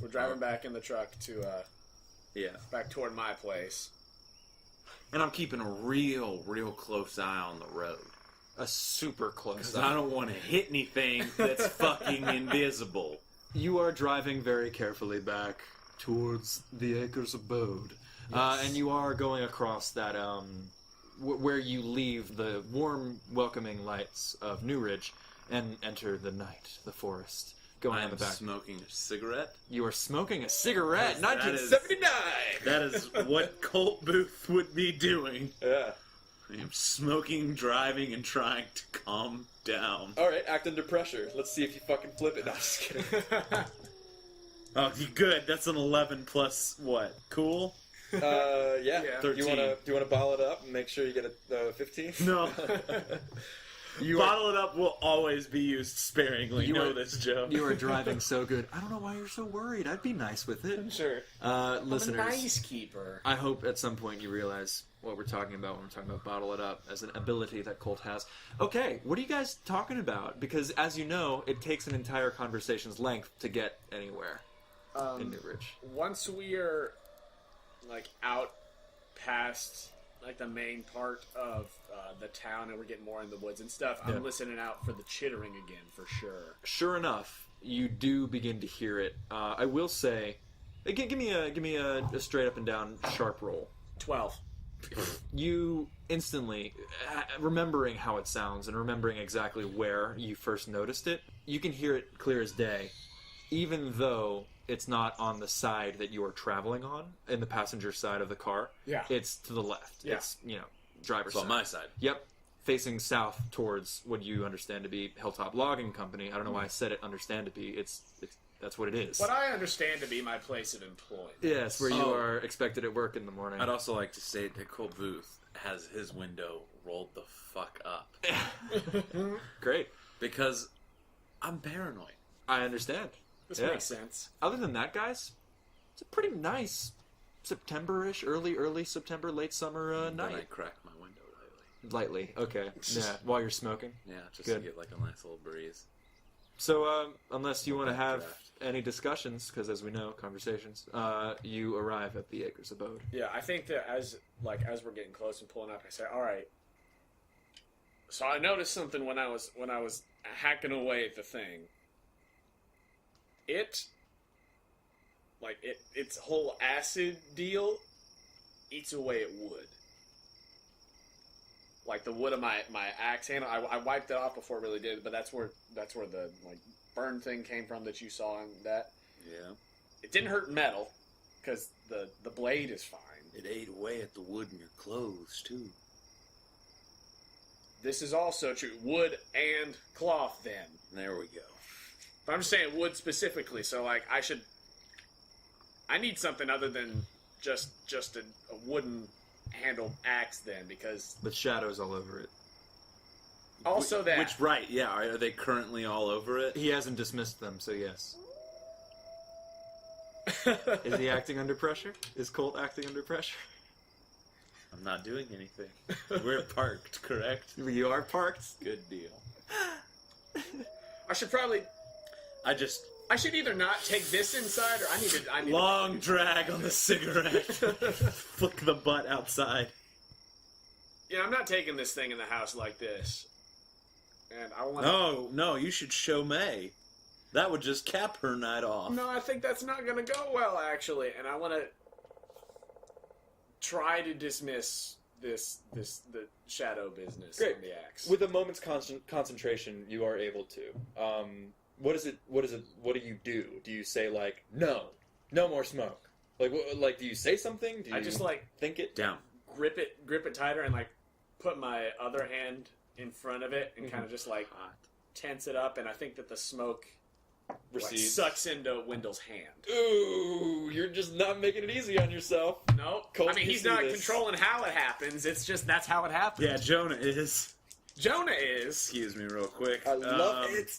we're driving back in the truck to, back toward my place. And I'm keeping a real close eye on the road. A super close Because eye. I don't want to hit anything that's fucking invisible. You are driving very carefully back towards the Akers abode. Yes. And you are going across that, where you leave the warm, welcoming lights of Newridge and enter the night, the forest. Going on the back. I'm smoking a cigarette. You are smoking a cigarette, That 1979! That is what Colt Booth would be doing. Yeah. I am smoking, driving, and trying to calm down. Alright, act under pressure. Let's see if you fucking flip it. No, I'm just kidding. Oh, good. That's an 11 plus what? Cool? Yeah. 13. Do you wanna bottle it up and make sure you get a 15? No. Bottle it up will always be used sparingly. You know this, Joe. You are driving so good. I don't know why you're so worried. I'd be nice with it. Sure. Listeners, I'm a nice keeper. I hope at some point you realize what we're talking about when we're talking about bottle it up as an ability that Colt has. Okay, what are you guys talking about? Because as you know, it takes an entire conversation's length to get anywhere in Newridge. Once we are out past the main part of the town and we're getting more in the woods and stuff, I'm listening out for the chittering again for sure. Sure enough, you do begin to hear it. I will say, give me a straight up and down sharp roll. 12. You instantly, remembering how it sounds and remembering exactly where you first noticed it, you can hear it clear as day, even though it's not on the side that you are traveling on, in the passenger side of the car. Yeah. It's to the left. Yeah. It's, driver's side. On my side. Yep. Facing south towards what you understand to be Hilltop Logging Company. I don't know why I said it understand to be. It's that's what it is. What I understand to be my place of employment. Yes, where you are expected at work in the morning. I'd also like to state that Colt Booth has his window rolled the fuck up. Great. Because I'm paranoid. I understand. This makes sense. Other than that, guys, it's a pretty nice September-ish, early September, late summer night. Then I crack my window lightly. Okay. Yeah, while you're smoking. Yeah, just Good. to get a nice little breeze. So, unless you want to have any discussions, because as we know, conversations, you arrive at the Akers abode. Yeah, I think that as we're getting close and pulling up, I say, all right. So I noticed something when I was hacking away at the thing. Its whole acid deal eats away at wood. Like the wood of my axe handle, I wiped it off before it really did, but that's where the burn thing came from that you saw in that. Yeah. It didn't hurt metal because the blade is fine. It ate away at the wood in your clothes too. This is also true. Wood and cloth. Then there we go. But I'm just saying wood specifically. So I need something other than just a wooden handled axe then, because with shadows all over it. Also are they currently all over it? He hasn't dismissed them, so yes. Is he acting under pressure? Is Colt acting under pressure? I'm not doing anything. We're parked, correct? You are parked? Good deal. I should either not take this inside, or I need long drag on the cigarette. Flick the butt outside. Yeah, I'm not taking this thing in the house like this. And I want. No, you should show May. That would just cap her night off. No, I think that's not going to go well, actually. And I want to try to dismiss the shadow business on the axe. With a moment's concentration, you are able to. What do you do? Do you say no more smoke? Do you say something? Do you I just think it down, grip it tighter, and put my other hand in front of it, and kind of just tense it up. And I think that the smoke sucks into Wendell's hand. Ooh, you're just not making it easy on yourself. No, I mean he's not controlling how it happens. It's just that's how it happens. Yeah, Jonah is. Excuse me, real quick. I love it.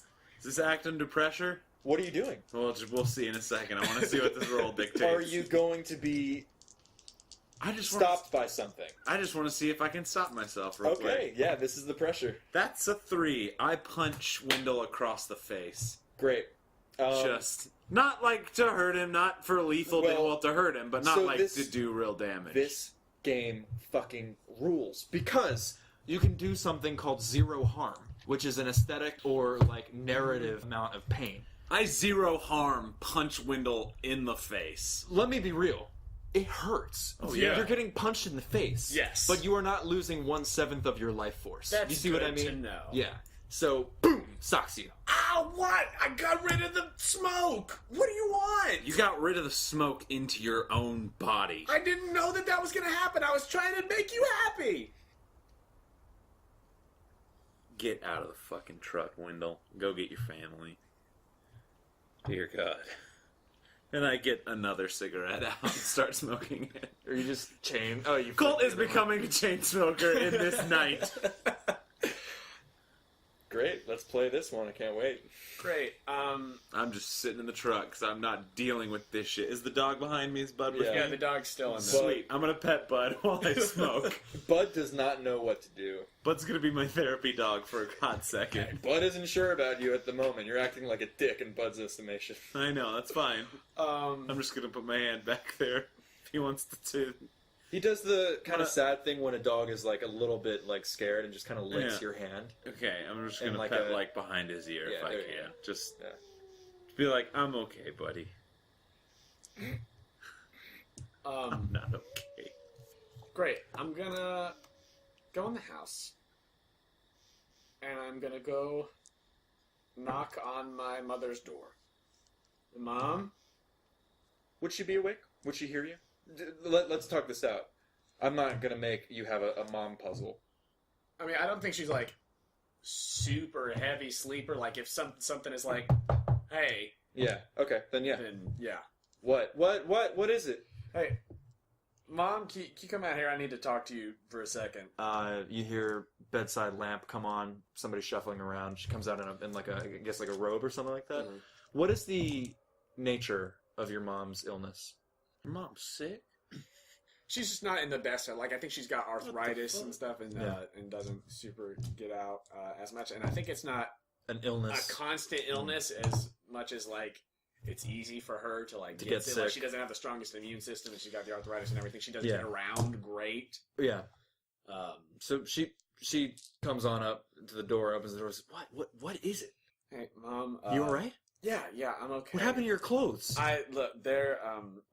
Does this act under pressure? What are you doing? Well, we'll see in a second. I want to see what this roll dictates. Are you going to be stopped by something? I just want to see if I can stop myself real quick. Okay, yeah, this is the pressure. That's a 3. I punch Wendell across the face. Great. Just Not like to hurt him, not for lethal to hurt him, but not to do real damage. This game fucking rules because you can do something called zero harm, which is an aesthetic or like narrative amount of pain. I zero harm punch Wendell in the face. Let me be real. It hurts. Oh, yeah. You're getting punched in the face. Yes. But you are not losing 1/7 of your life force. That's you see what I mean? good to know. Yeah. So, boom, socks you. Ow, what? I got rid of the smoke. What do you want? You got rid of the smoke into your own body. I didn't know that was going to happen. I was trying to make you happy. Get out of the fucking truck, Wendell. Go get your family. Dear God. And I get another cigarette out and start smoking it. Or you just chain. Oh, you. Colt is becoming a chain smoker in this night. great. Let's play this one. I can't wait. Great. I'm just sitting in the truck because I'm not dealing with this shit. Is the dog behind me? Is Bud with me? Yeah, the dog's still in there. Sweet. I'm gonna pet Bud while I smoke. Bud does not know what to do. Bud's gonna be my therapy dog for a hot second. Bud isn't sure about you at the moment. You're acting like a dick in Bud's estimation. I know, that's fine. I'm just gonna put my hand back there if he wants to. He does the kind of sad thing when a dog is like a little bit like scared and just kind of licks your hand. Okay, I'm just And gonna like pet a- like behind his ear if I there you can. go. Just Yeah. be like, I'm okay, buddy. I'm not okay. Great. I'm gonna go in the house, and I'm gonna go knock on my mother's door. Mom? Would she be awake? Would she hear you? Let's talk this out. I'm not gonna make you have a mom puzzle. I mean, I don't think she's like super heavy sleeper. Like if something is like, hey, Yeah. Okay. Then yeah. then yeah. What is it? Hey, Mom, can you come out here? I need to talk to you for a second. You hear bedside lamp come on. Somebody shuffling around. She comes out in like a, I guess like a robe or something like that. Mhm. What is the nature of your mom's illness? Your mom's sick? She's just not in the best. Like I think she's got arthritis fuck? and stuff, and Yeah. and doesn't super get out as much. And I think it's not An a illness. constant illness as much as like it's easy for her to like get sick. Like, sick. she doesn't have the strongest immune system, and she's got the arthritis and everything. She doesn't Yeah. get around great. Yeah. Um, So she comes on up to the door, opens the door, says, What is it? hey, Mom. You all right? Yeah, I'm okay. What happened to your clothes? Look,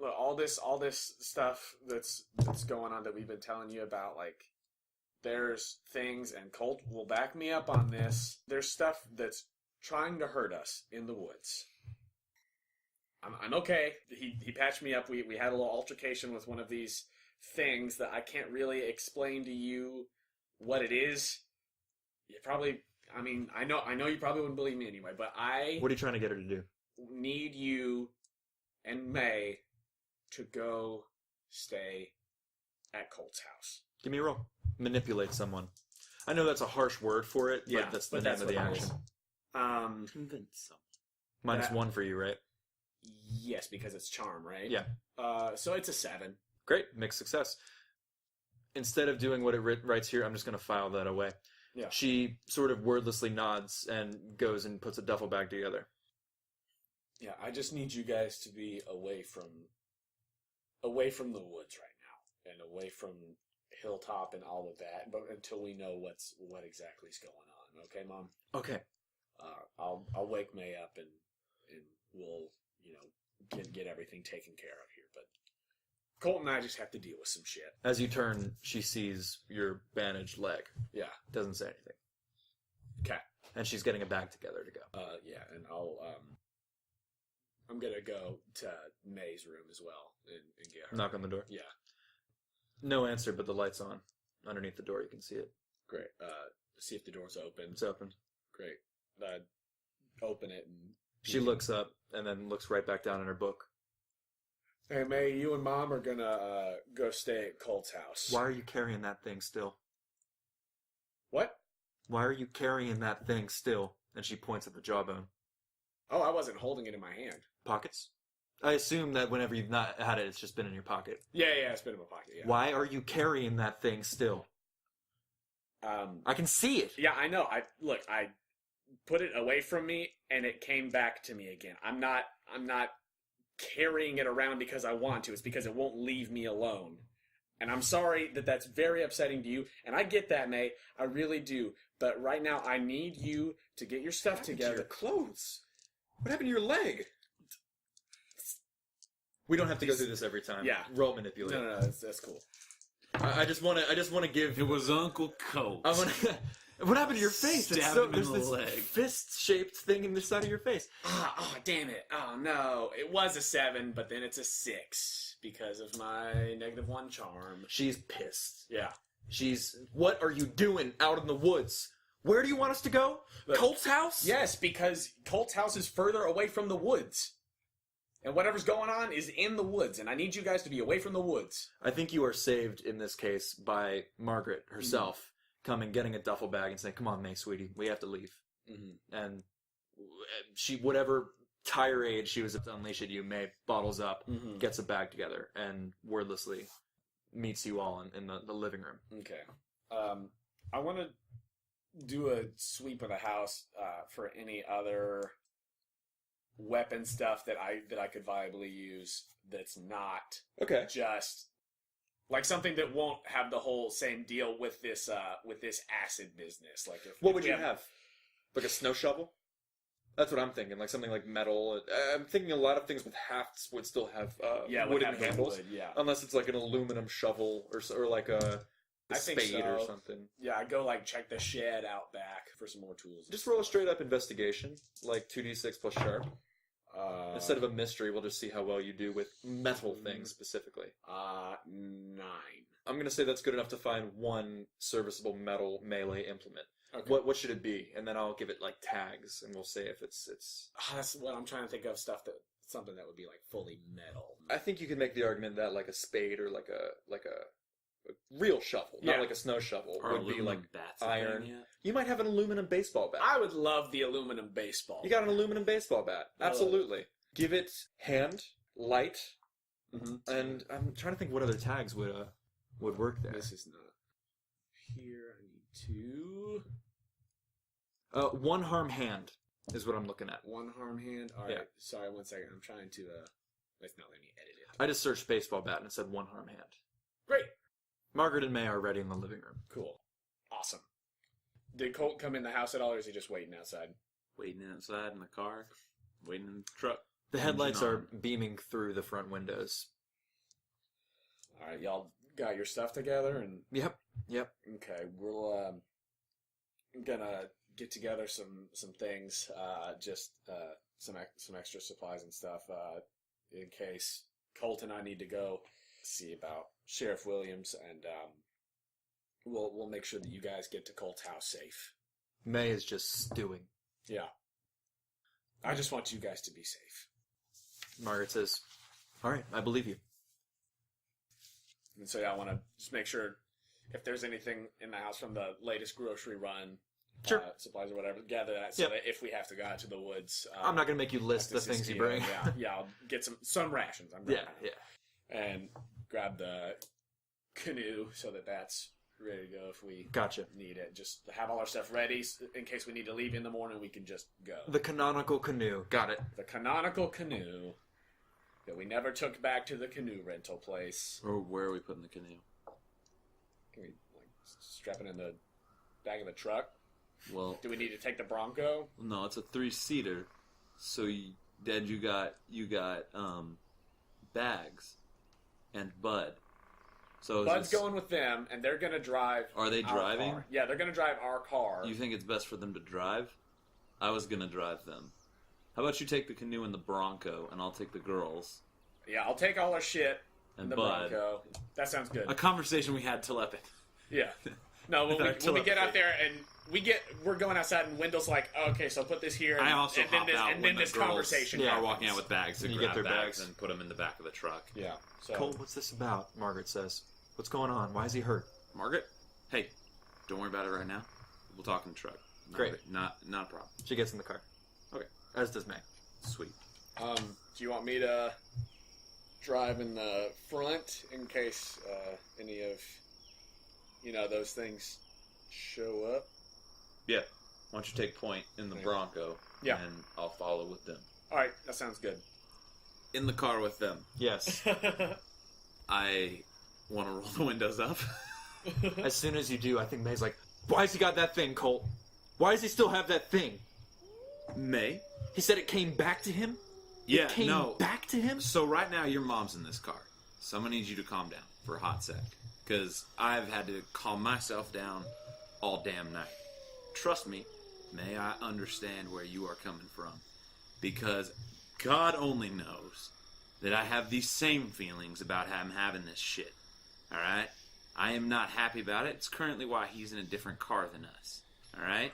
all this stuff that's going on that we've been telling you about, like, there's things, and Colt will back me up on this. There's stuff that's trying to hurt us in the woods. I'm okay. He patched me up. We had a little altercation with one of these things that I can't really explain to you what it is. You probably, I mean, I know you probably wouldn't believe me anyway, but What are you trying to get her to do? need you and May to go stay at Colt's house. Give me a roll. Manipulate someone. I know that's a harsh word for it, Yeah, but that's the but name that's of the what it action. is. Convince him. -1 for you, right? Yes, because it's charm, right? Yeah. So it's a 7. Great. Mixed success. Instead of doing what it writes here, I'm just going to file that away. Yeah. She sort of wordlessly nods and goes and puts a duffel bag together. Yeah, I just need you guys to be away from the woods right now, and away from Hilltop and all of that, but until we know what exactly is going on. Okay, Mom? Okay. I'll wake May up and we'll get everything taken care of here. But Colt and I just have to deal with some shit. As you turn, she sees your bandaged leg. Yeah. Doesn't say anything. Okay. And she's getting a bag together to go. Yeah, and I'm gonna go to May's room as well and get her. Knock on the door. Yeah. No answer, but the light's on. Underneath the door, you can see it. Great. See if the door's open. It's open. Great. Open it and She looks up and then looks right back down in her book. Hey May, you and Mom are gonna go stay at Colt's house. Why are you carrying that thing still? What? Why are you carrying that thing still? And she points at the jawbone. Oh, I wasn't holding it in my hand. Pockets? I assume that whenever you've not had it, it's just been in your pocket. Yeah, it's been in my pocket. Yeah. Why are you carrying that thing still? I can see it. Yeah, I know. put it away from me, and it came back to me again. I'm not carrying it around because I want to. It's because it won't leave me alone. And I'm sorry that that's very upsetting to you. And I get that, May. I really do. But right now, I need you to get your stuff together. Your clothes. What happened to your leg? We don't have to go through this every time. Yeah. Roll manipulate. No, that's cool. I just want to give. It was Uncle Colt. What happened to your face? Stab him in there's the this leg. fist-shaped thing in the side of your face. Oh, damn it. Oh, no. It was a 7, but then it's a 6 because of my -1 charm. She's pissed. Yeah. What are you doing out in the woods? Where do you want us to go? Look, Colt's house? Yes, because Colt's house is further away from the woods. And whatever's going on is in the woods, and I need you guys to be away from the woods. I think you are saved in this case by Margaret herself coming, getting a duffel bag, and saying, "Come on, May, sweetie, we have to leave." Mm-hmm. And she, whatever tirade she was to unleash at you, May bottles up, gets a bag together, and wordlessly meets you all in the living room. Okay. I want to do a sweep of the house for any other weapon stuff that I could viably use that's not Okay. just like something that won't have the whole same deal with this acid business. Like What would you have? Like a snow shovel? That's what I'm thinking. Like something like metal. I'm thinking a lot of things with hafts would still have would wooden have the handles. wood, yeah. Unless it's like an aluminum shovel or like a I think spade or so. something. Yeah, I go like check the shed out back for some more tools. Just roll a straight up investigation, like 2d6 plus sharp. Instead of a mystery, we'll just see how well you do with metal things specifically. 9. I'm going to say that's good enough to find one serviceable metal melee implement. Okay. What should it be? And then I'll give it like tags, and we'll say if it's. That's what I'm trying to think of. Something that would be like fully metal. I think you can make the argument that like a spade or like a real shovel, not like a snow shovel, Are would be like bats iron. Yet? You might have an aluminum baseball bat. I would love the aluminum baseball. You got an aluminum baseball bat. Absolutely. Give it hand, light, and I'm trying to think what other tags would work there. This is not here. I need 2. One harm hand is what I'm looking at. 1 harm hand. All right. Yeah. Sorry, 1 second. I'm trying to. Let's not let me edit it. I just searched baseball bat and it said one harm hand. Great. Margaret and May are ready in the living room. Cool. Awesome. Did Colt come in the house at all, or is he just waiting outside? Waiting outside in the car, waiting in the truck. The headlights Engine are on. beaming through the front windows. All right, y'all got your stuff together, and Yep. okay, we'll gonna get together some things, just some extra supplies and stuff, in case Colt and I need to go see about Sheriff Williams, and we'll make sure that you guys get to Colt's house safe. May is just stewing. Yeah, I just want you guys to be safe. Margaret says, "All right, I believe you." And so I want to just make sure if there's anything in the house from the latest grocery run, Sure. Supplies or whatever, gather that so Yep. that if we have to go out to the woods, I'm not going to make you list the things you bring. yeah, I'll get some rations. I'm Yeah, grabbing yeah. and grab the canoe so that that's ready to go if we Gotcha. need it. Just have all our stuff ready in case we need to leave in the morning. We can just go. The canonical canoe. Got it. The canonical canoe that we never took back to the canoe rental place. Or where are we putting the canoe? Can we strap it in the back of the truck? Well, Do we need to take the Bronco? no, it's a 3-seater. So, Dad, you got bags and Bud. So Bud's going with them, and they're going to drive. Are they our driving? car. Yeah, they're going to drive our car. You think it's best for them to drive? I was gonna drive them. How about you take the canoe and the Bronco, and I'll take the girls. Yeah, I'll take all our shit And in the Bud. Bronco. That sounds good. A conversation we had telepathy. Yeah. No, when we get out there and we're going outside, and Wendell's like, oh, okay, so put this here. And, I also and then hop this, out and when then the this girls conversation are happens. walking out with bags to And you grab get their bags bags. and put them in the back of the truck. Yeah. So Colt, what's this about? Margaret says. What's going on? Why is he hurt? Margaret, hey, don't worry about it right now. We'll talk in the truck. Great. Not a problem. She gets in the car. Okay. As does May. Sweet. do you want me to drive in the front in case any of those things show up? Yeah. Why don't you take point in the Yeah. Bronco? Yeah. And I'll follow with them. All right, that sounds good. In the car with them, Yes. I want to roll the windows up. As soon as you do, I think May's like, "Why's he got that thing, Colt? Why does he still have that thing? May? He said it came back to him? Yeah, It came no. back to him?" So right now, your mom's in this car. So I'm going to need you to calm down for a hot sec. Because I've had to calm myself down all damn night. Trust me, May, I understand where you are coming from. Because God only knows that I have these same feelings about him having this shit. Alright? I am not happy about it. It's currently why he's in a different car than us. Alright?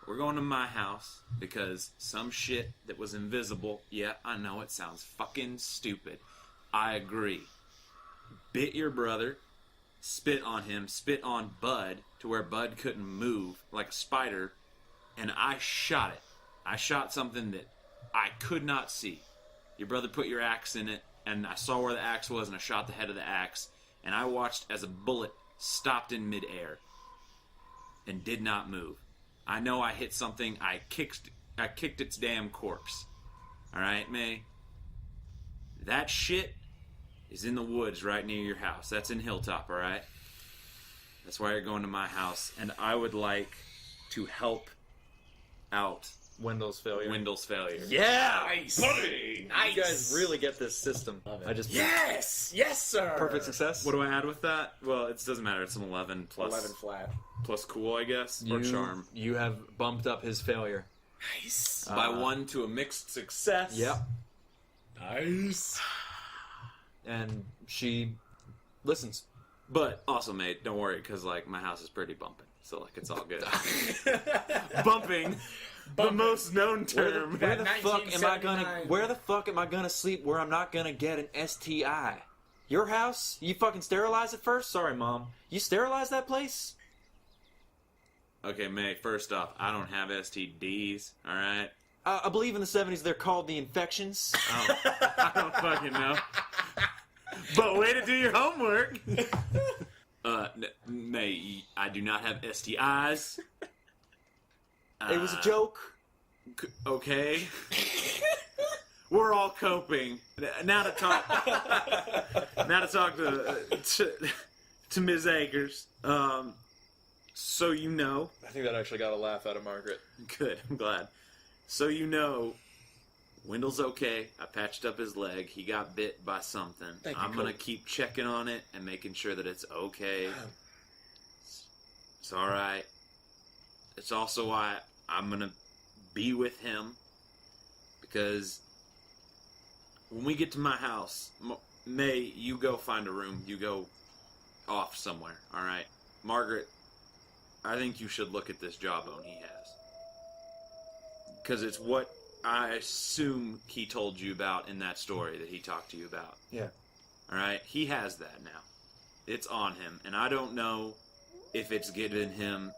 We're going to my house because some shit that was invisible, yeah, I know it sounds fucking stupid. I agree. Bit your brother, spit on him, spit on Bud to where Bud couldn't move like a spider, and I shot it. I shot something that I could not see. Your brother put your axe in it, and I saw where the axe was, and I shot the head of the axe, and I watched as a bullet stopped in midair and did not move. I know I hit something. I kicked its damn corpse. All right, May. That shit is in the woods right near your house. That's in Hilltop. All right. That's why you're going to my house, and I would like to help out Wendell's failure. Wendell's failure. Yeah! Nice. You guys really get this system. I just Yes, sir. perfect success. What do I add with that? Well, it doesn't matter. It's an 11 plus 11 flat. plus cool, I guess, or charm. You have bumped up his failure. Nice. By 1 to a mixed success. Yep. Nice. And she listens. But also, mate, don't worry, because like my house is pretty bumping, so like it's all good. Bumping, the most known term. Where the fuck am I 1979. Where the fuck am I gonna sleep where I'm not gonna get an STI? Your house? You fucking sterilize it first? Sorry, Mom. You sterilize that place? Okay, May. First off, I don't have STDs. All right. I believe in the 70s they're called the infections. I don't fucking know. But way to do your homework. May, I do not have STIs. It was a joke. Okay. We're all coping. Now to talk. Now to talk to Ms. Akers. So you know. I think that actually got a laugh out of Margaret. Good. I'm glad. So you know. Wendell's okay. I patched up his leg. He got bit by something. Thank you, I'm going to Colt. keep checking on it and making sure that it's okay. It's alright. It's also why I'm going to be with him. Because when we get to my house, May, you go find a room. You go off somewhere, alright? Margaret, I think you should look at this jawbone he has. Because it's what I assume he told you about in that story that he talked to you about. Yeah. Alright? He has that now. It's on him. And I don't know if it's given him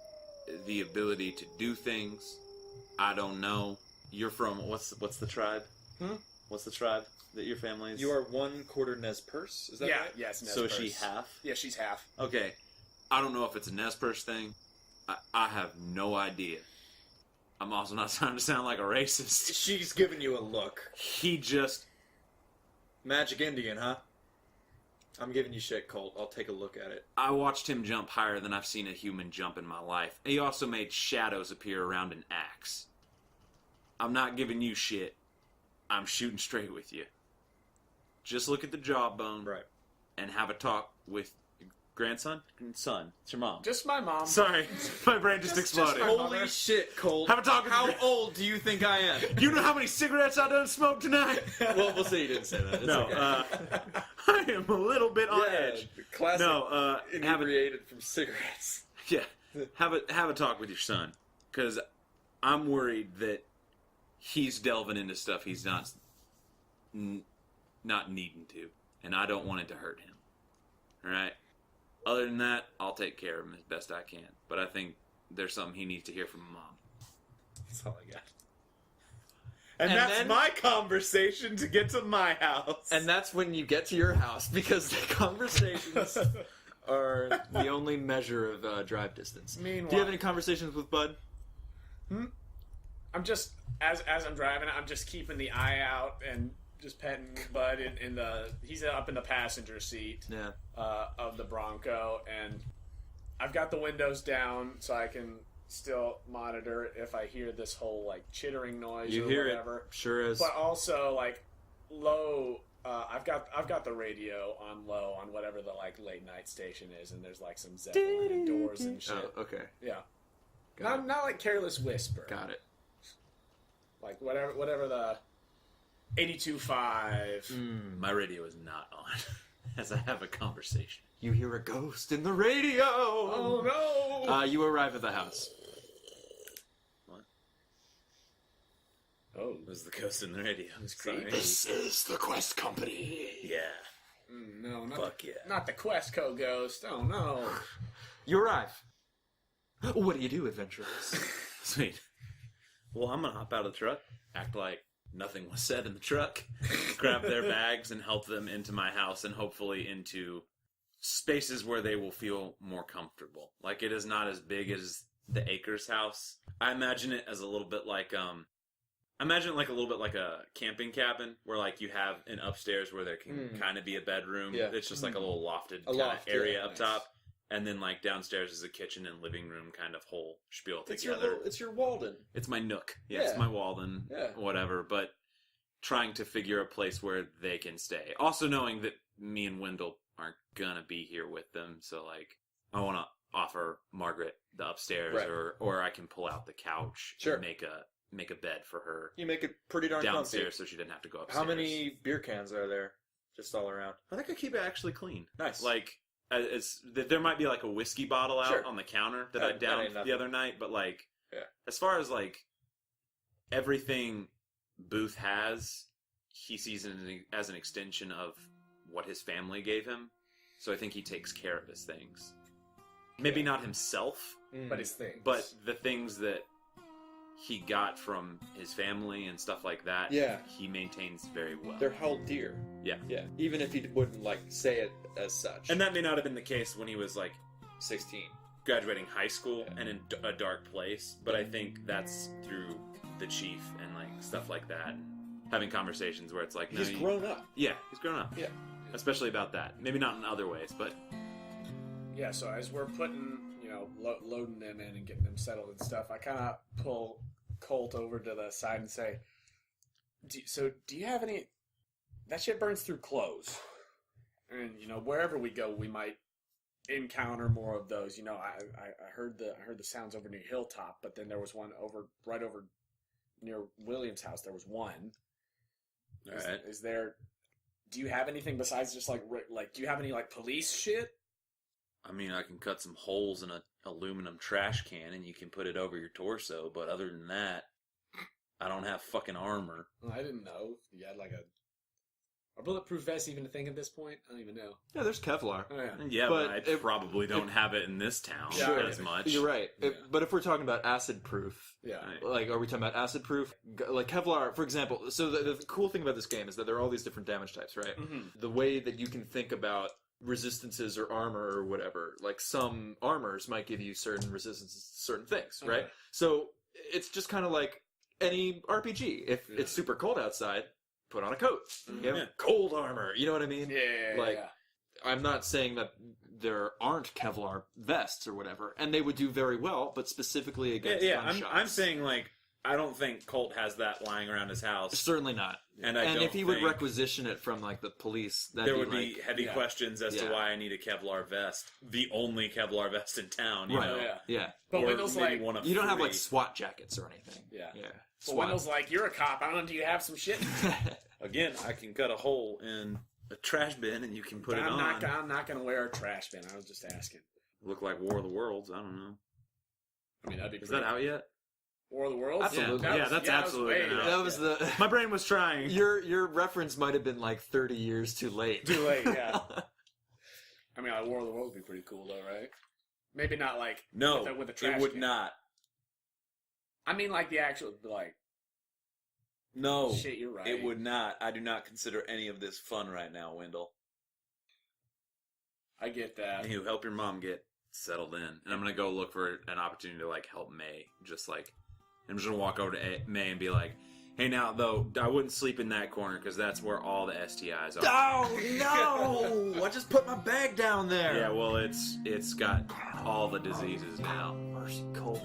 the ability to do things. I don't know. You're from, what's the tribe? What's the tribe that your family is? You are 1/4 Nez Perce, is that Yeah, right? yes. Nez So is she Perce. half? Yeah, she's half. Okay. I don't know if it's a Nez Perce thing. I have no idea. I'm also not trying to sound like a racist. She's giving you a look. He just... Magic Indian, huh? I'm giving you shit, Colt. I'll take a look at it. I watched him jump higher than I've seen a human jump in my life. He also made shadows appear around an axe. I'm not giving you shit. I'm shooting straight with you. Just look at the jawbone Right. and have a talk with your grandson? Son. It's your mom. Just my mom. Sorry. My brain just exploded. my mother. Holy shit, Colt. Have a talk with How your- old do you think I am? You know how many cigarettes I done smoked tonight? Well, we'll say you didn't say that. It's No, okay. I am a little bit on edge. Classic No, have a inebriated from cigarettes. have a talk with your son, because I'm worried that he's delving into stuff he's not needing to, and I don't want it to hurt him. All right. Other than that, I'll take care of him as best I can. But I think there's something he needs to hear from mom. That's all I got. And And that's then- my conversation to get to my house. And that's when you get to your house, because the conversations are the only measure of drive distance. Meanwhile, Do you have any conversations with Bud? I'm just as I'm driving, I'm just keeping the eye out and just petting Bud in the. He's up in the passenger seat. Yeah. Of the Bronco, and I've got the windows down so I can still monitor if I hear this whole like chittering noise You or hear whatever. it. Sure is. But also like low. I've got the radio on low on whatever the like late night station is, and there's like some Zeppelin and Doors and shit. Oh, okay. Yeah. Got Not like Careless Whisper. Got it. Like whatever the 82.5. My radio is not on as I have a conversation. You hear a ghost in the radio. Oh no! You arrive at the house. What? Oh, Was the ghost in the radio? creepy. This is the Quest Company. Yeah. No, Fuck yeah. not the Questco ghost. Oh no! You arrive. What do you do, adventurers? Sweet. Well, I'm gonna hop out of the truck, act like nothing was said in the truck, grab their bags and help them into my house and hopefully into spaces where they will feel more comfortable. Like, it is not as big as the Akers house. I imagine it as a little bit like, a camping cabin where, like, you have an upstairs where there can kind of be a bedroom. Yeah. It's just like a little lofted kind loft, of area yeah, up nice. top. And then, like, downstairs is a kitchen and living room kind of whole spiel together. It's your Walden. It's my nook. Yeah, it's Yeah. my Walden. Yeah. Whatever. But trying to figure a place where they can stay. Also knowing that me and Wendell aren't gonna be here with them. So, like, I want to offer Margaret the upstairs, Right. or I can pull out the couch Sure. and make a bed for her You make it pretty darn downstairs comfy. so she didn't have to go upstairs. How many beer cans are there? Just all around. I think I keep it actually clean. Nice. Like, there might be like a whiskey bottle out Sure. on the counter that That I ain't downed nothing. the other night, but like, Yeah. as far as like everything Booth has, he sees it as an extension of what his family gave him. So I think he takes care of his things. Maybe not himself, But his things. but the things that he got from his family and stuff like that, Yeah. he maintains very well. They're held dear. Yeah. Yeah. Even if he wouldn't like say it as such. And that may not have been the case when he was like 16. graduating high school Yeah. and in a dark place, but I think that's through the chief and like stuff like that, and having conversations where it's like, no, He's grown up. Yeah, he's grown up. Yeah. Especially about that. Maybe not in other ways, but Yeah, so as we're putting, loading them in and getting them settled and stuff, I kind of pull Colt over to the side and say, do you have any... That shit burns through clothes. And, wherever we go, we might encounter more of those. I heard the sounds over near Hilltop, but then there was one right over near William's house. There was one. all right. Is there... Do you have anything besides just, like, do you have any, like, police shit? I mean, I can cut some holes in an aluminum trash can and you can put it over your torso, but other than that, I don't have fucking armor. I didn't know. You had, like, a bulletproof vest even a thing at this point? I don't even know. Yeah, there's Kevlar. Oh, yeah. Yeah, But but I probably don't have it in this town Sure. as much. You're right. Yeah. But if we're talking about acid proof, Yeah. Right. like, are we talking about acid proof? Like Kevlar, for example. So the cool thing about this game is that there are all these different damage types, right? Mm-hmm. The way that you can think about resistances or armor or whatever, like some armors might give you certain resistances to certain things, right? Okay. So it's just kind of like any RPG. If it's super cold outside, put on a coat. You have Yeah. cold armor. You know what I mean? Yeah. Like, I'm not saying that there aren't Kevlar vests or whatever, and they would do very well, but specifically against gunshots. I'm saying, like, I don't think Colt has that lying around his house. Certainly not. And And don't if he would think requisition it from, like, the police, that'd there would like, be heavy yeah. questions as to Yeah. why I need a Kevlar vest. The only Kevlar vest in town, you Right. know? Yeah. Yeah. But Or Wendell's maybe like, one of You don't have, like, three. SWAT jackets or anything. Yeah. Yeah. but Wendell's like, you're a cop. I don't know. Do you have some shit? Again, I can cut a hole in a trash bin and you can put it I'm on. not going to wear a trash bin. I was just asking. Look like War of the Worlds. I don't know. I mean, that'd be Is pretty... that out yet? War of the Worlds? Absolutely. Yeah, that's absolutely way been out. back, That was yeah. the... My brain was trying. Your reference might have been, like, 30 years too late. Too late, yeah. I mean, like, War of the Worlds would be pretty cool, though, right? Maybe not, like, No, with the trash it would can. not. I mean, like, the actual, like... No, Shit, you're right. it would not. I do not consider any of this fun right now, Wendell. I get that. You help your mom get settled in, and I'm gonna go look for an opportunity to like help May, just like I'm just gonna walk over to May and be like, "Hey, now though, I wouldn't sleep in that corner because that's where all the STIs are." Oh no! I just put my bag down there. Yeah, well, it's got all the diseases now. Mercy, Colt.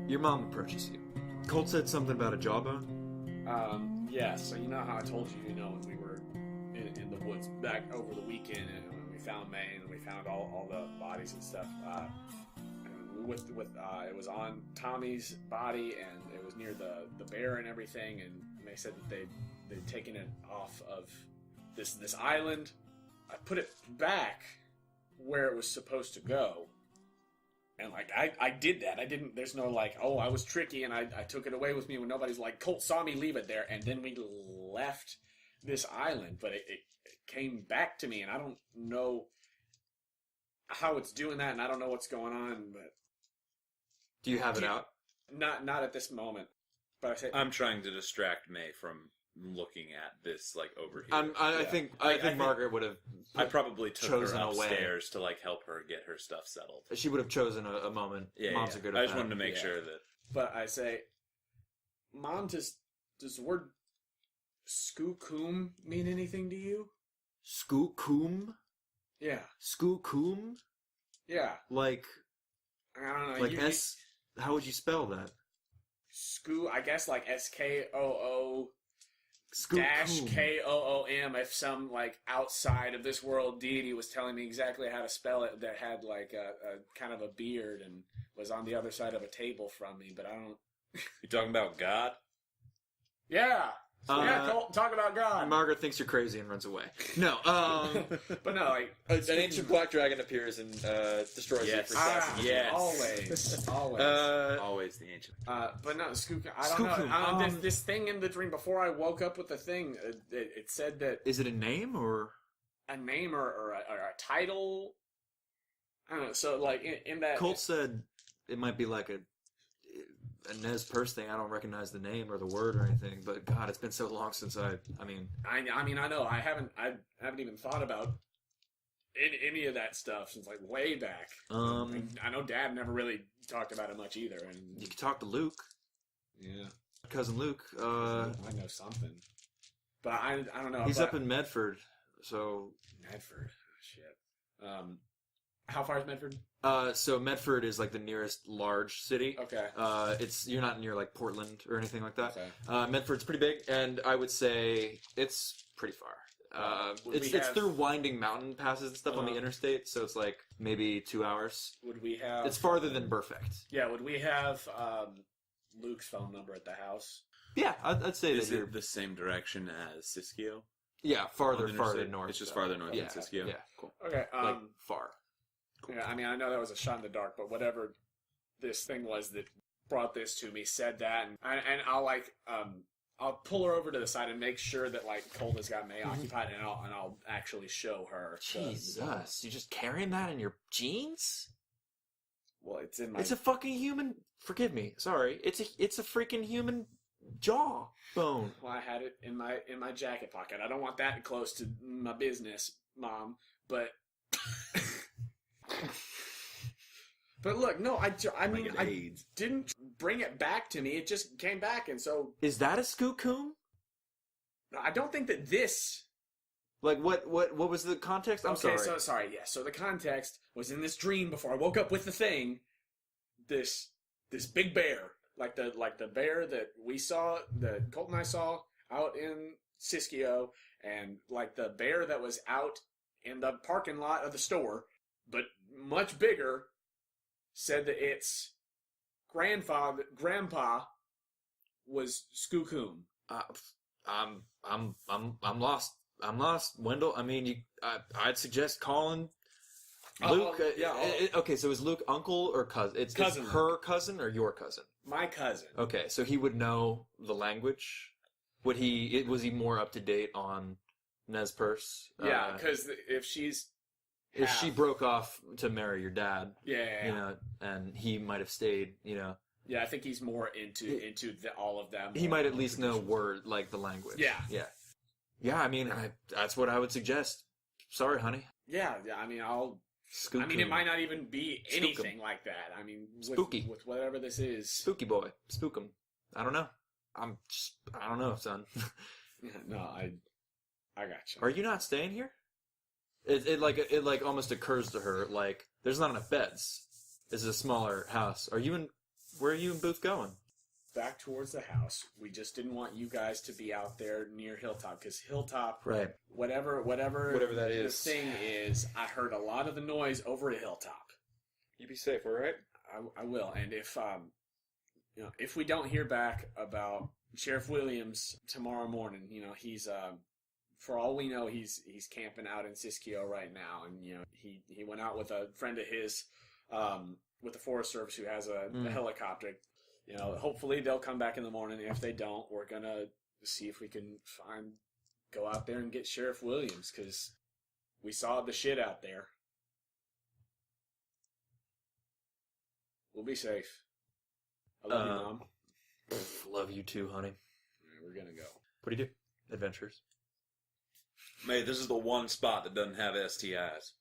Your mom approaches you. Colt said something about a jawbone. Yeah, so you know how I told you, when we were in the woods back over the weekend, and when we found May and we found all the bodies and stuff. And it was on Tommy's body, and it was near the bear and everything. And they said that they'd taken it off of this island. I put it back where it was supposed to go. And, I did that. There's no, I was tricky and I took it away with me when nobody's like, Colt saw me leave it there. And then we left this island. But it came back to me, and I don't know how it's doing that, and I don't know what's going on. But do you have it out? Not at this moment. But I say I'm trying to distract May from looking at this, over here. I think Margaret would have. I probably took her chosen a way. upstairs to help her get her stuff settled. She would have chosen a moment. Yeah, Moms yeah. are good at I just that. wanted to make sure that. But I say, Mom, does the word Skookum mean anything to you? Skookum? Yeah. Skookum? Yeah. I don't know. S. How would you spell that? I guess SKOO. Skookum. -KOOM. If some outside of this world deity was telling me exactly how to spell it, that had a kind of a beard and was on the other side of a table from me, but I don't. You talking about God? Yeah. Colt, talk about God. Margaret thinks you're crazy and runs away. No, but no, an ancient black dragon appears and destroys you for assassination. Yes. Always. Always the ancient. But no, Skookum. I don't know. This thing in the dream before I woke up with the thing, it said that. Is it a name or a name or a title? I don't know. So in that, Colt said it might be a Nez Perce thing. I don't recognize the name or the word or anything, but God, it's been so long since I know. I haven't even thought about any of that stuff since way back. I know Dad never really talked about it much either. And you could talk to Luke. Yeah. Cousin Luke. I know something. But I don't know. He's up in Medford, so... Medford? Shit. How far is Medford? So Medford is the nearest large city. Okay. You're not near Portland or anything like that. Okay. Medford's pretty big, and I would say it's pretty far. It's through winding mountain passes and stuff on the interstate, so it's maybe 2 hours. Would we have? It's farther than Perfect. Yeah. Would we have Luke's phone number at the house? Yeah, I'd say Is that you're it the same direction as Siskiyou? Yeah, farther interstate? north. It's just farther north than Siskiyou. Yeah, cool. Okay. Far. Cool. Yeah, I know that was a shot in the dark, but whatever this thing was that brought this to me said that, and I'll pull her over to the side and make sure that Colt has got May occupied, and I'll actually show her. Jesus, you just carrying that in your jeans? Well, it's in my... It's a fucking human... Forgive me. Sorry. It's a freaking human jaw bone. Well, I had it in my jacket pocket. I don't want that close to my business, Mom. But... But look, no, I mean, I didn't bring it back to me. It just came back, and so... Is that a Skookum? I don't think that this... Like, what was the context? I'm sorry. Okay, sorry, yeah. So the context was in this dream before I woke up with the thing, this big bear, like the bear that we saw, that Colt and I saw out in Siskiyou, and like the bear that was out in the parking lot of the store, but much bigger, said that its grandpa was Skookum. I'm lost. I'm lost, Wendell. I mean, I'd suggest calling Luke. Okay, so is Luke uncle or cousin? It's cousin. Her cousin or your cousin? My cousin. Okay, so he would know the language. Was he more up to date on Nez Perce? Yeah, because if she's... If she broke off to marry your dad, yeah. And he might have stayed, Yeah, I think he's more into all of them. He might at least know the language. Yeah. Yeah, I mean, that's what I would suggest. Sorry, honey. Yeah, I mean, Skookum. I mean, it might not even be anything like that. I mean, spooky with whatever this is. Spooky boy, Skookum. I don't know. I don't know, son. No, I got you. Are you not staying here? It almost occurs to her like there's not enough beds. This is a smaller house. Where are you and Booth going? Back towards the house. We just didn't want you guys to be out there near Hilltop, because Hilltop, right? Whatever that is. The thing is, I heard a lot of the noise over at Hilltop. You be safe, all right? I will. And if we don't hear back about Sheriff Williams tomorrow morning, he's for all we know, he's camping out in Siskiyou right now, and he went out with a friend of his, with the Forest Service, who has a helicopter. Hopefully they'll come back in the morning. If they don't, we're gonna see if we can go out there and get Sheriff Williams, because we saw the shit out there. We'll be safe. I love you, Mom. Love you too, honey. Right, we're gonna go. What do you do? Adventures. Mate, this is the one spot that doesn't have STIs.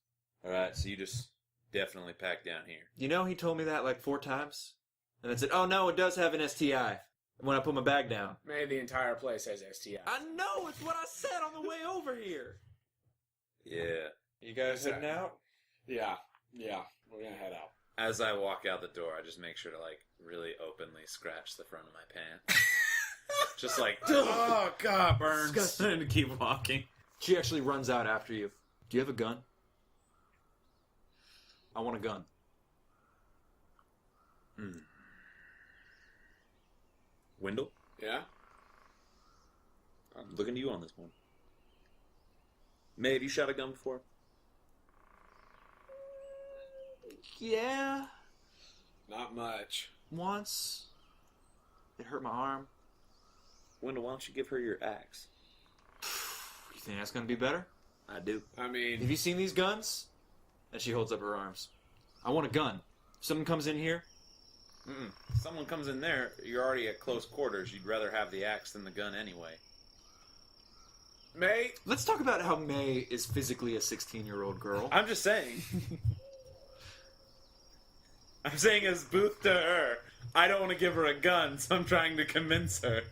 Alright, so you just definitely pack down here. He told me that like 4 times. And I said, oh no, it does have an STI. When I put my bag down. Maybe the entire place has STI. I know, it's what I said on the way over here. Yeah. You guys heading out? Yeah, we're gonna head out. As I walk out the door, I just make sure to really openly scratch the front of my pants. Just oh god, burns. Disgusting. And keep walking. She actually runs out after you. Do you have a gun? I want a gun. Wendell? Yeah? I'm looking to you on this one. May, have you shot a gun before? Yeah. Not much. Once. It hurt my arm. Wendell, why don't you give her your axe? You think that's going to be better? I do. I mean... Have you seen these guns? And she holds up her arms. I want a gun. If someone comes in here... If someone comes in there, you're already at close quarters. You'd rather have the axe than the gun anyway. May? Let's talk about how May is physically a 16-year-old girl. I'm just saying. I'm saying as Booth to her. I don't want to give her a gun, so I'm trying to convince her.